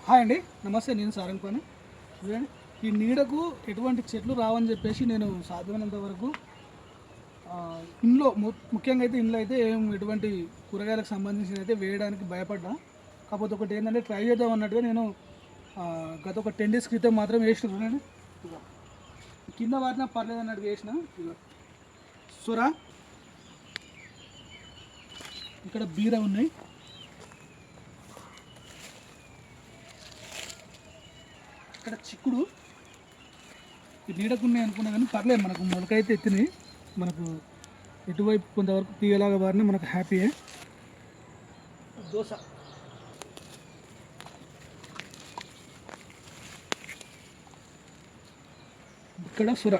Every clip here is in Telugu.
హాయ్ అండి, నమస్తే. నేను సారంగపాణి. చూడండి, ఈ నీడకు ఎటువంటి చెట్లు రావని చెప్పేసి నేను సాధ్యమైనంత వరకు ఇంట్లో ముఖ్యంగా అయితే ఇంట్లో అయితే ఎటువంటి కూరగాయలకు సంబంధించిన అయితే వేయడానికి భయపడ్డా. కాకపోతే ఒకటి ఏంటంటే ట్రై చేద్దాం అన్నట్టుగా నేను గత ఒక 10 days క్రితం మాత్రం వేసిన. చూడండి, కింద వాటిన పర్లేదు అన్నట్టుగా వేసిన. సొర, ఇక్కడ బీర ఉన్నాయి, ఇక్కడ చిక్కుడు. ఈ నీడకున్నాయి అనుకున్నా కానీ పర్లేదు, మనకు మొలకైతే ఎత్తినాయి. మనకు ఎటువైపు కొంతవరకు తీయలాగా వారిని మనకు హ్యాపీయే. దోశ, ఇక్కడ సుర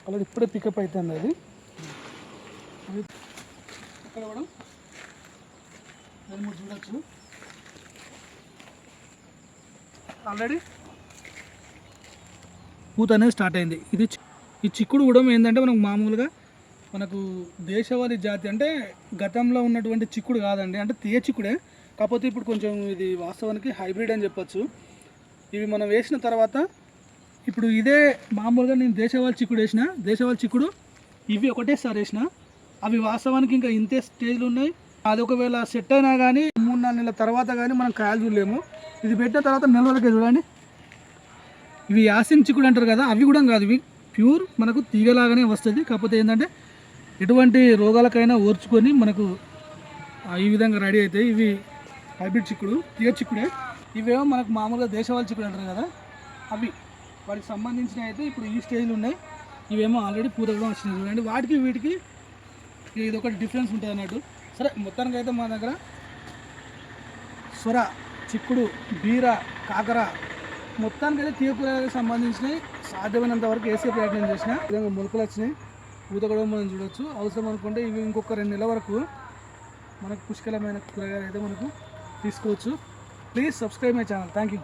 అలాగే ఇప్పుడే పికప్ అవుతుంది. అది ఇక్కడ కూడా 2-3 చూడొచ్చు. ఆల్రెడీ పూత అనేది స్టార్ట్ అయింది. ఈ చిక్కుడు కూడా ఏంటంటే మనకు మామూలుగా మనకు దేశవాళీ జాతి అంటే గతంలో ఉన్నటువంటి చిక్కుడు కాదండి, అంటే తీయ చిక్కుడే. కాకపోతే ఇప్పుడు కొంచెం ఇది వాస్తవానికి హైబ్రిడ్ అని చెప్పచ్చు. ఇవి మనం వేసిన తర్వాత ఇప్పుడు ఇదే మామూలుగా నేను దేశవాళీ చిక్కుడు వేసిన, దేశవాళీ చిక్కుడు ఇవి ఒకటేసారి వేసిన. అవి వాస్తవానికి ఇంకా ఇంతే స్టేజ్లు ఉన్నాయి. అది ఒకవేళ సెట్ అయినా కానీ 3-4 నెలల తర్వాత కానీ మనం కాయలు చూడలేము. ఇది పెట్టిన తర్వాత నెలలకే చూడండి. ఇవి యాసిన్ చిక్కుడు అంటారు కదా, అవి కూడా కాదు, ఇవి ప్యూర్ మనకు తీగలాగానే వస్తుంది. కాకపోతే ఏంటంటే ఎటువంటి రోగాలకైనా ఓర్చుకొని మనకు ఈ విధంగా రెడీ అవుతాయి. ఇవి హైబ్రిడ్ చిక్కుడు, తీగ చిక్కుడే. ఇవేమో మనకు మామూలుగా దేశవాళీ చిక్కుడు అంటారు కదా, అవి వాటికి సంబంధించిన అయితే ఇప్పుడు ఈ స్టేజ్లు ఉన్నాయి. ఇవేమో ఆల్రెడీ పూత కూడా వచ్చినాయి. చూడండి, వాటికి వీటికి ఇది ఒకటి డిఫరెన్స్ ఉంటుంది అన్నట్టు. సరే, మొత్తానికి అయితే మా దగ్గర సొర, చిక్కుడు, బీర, కాకర మొత్తానికి అయితే తీగ కూరగాయలకు సంబంధించినవి సాధ్యమైనంత వరకు వేసే ప్రయత్నం చేసిన. విధంగా మొలకలు వచ్చినాయి, పూత కూడా మనం చూడవచ్చు. అవసరం అనుకుంటే ఇవి ఇంకొక 2 నెలల వరకు మనకు పుష్కలమైన కూరగాయలు అయితే మనకు తీసుకోవచ్చు. Please subscribe my channel. Thank you.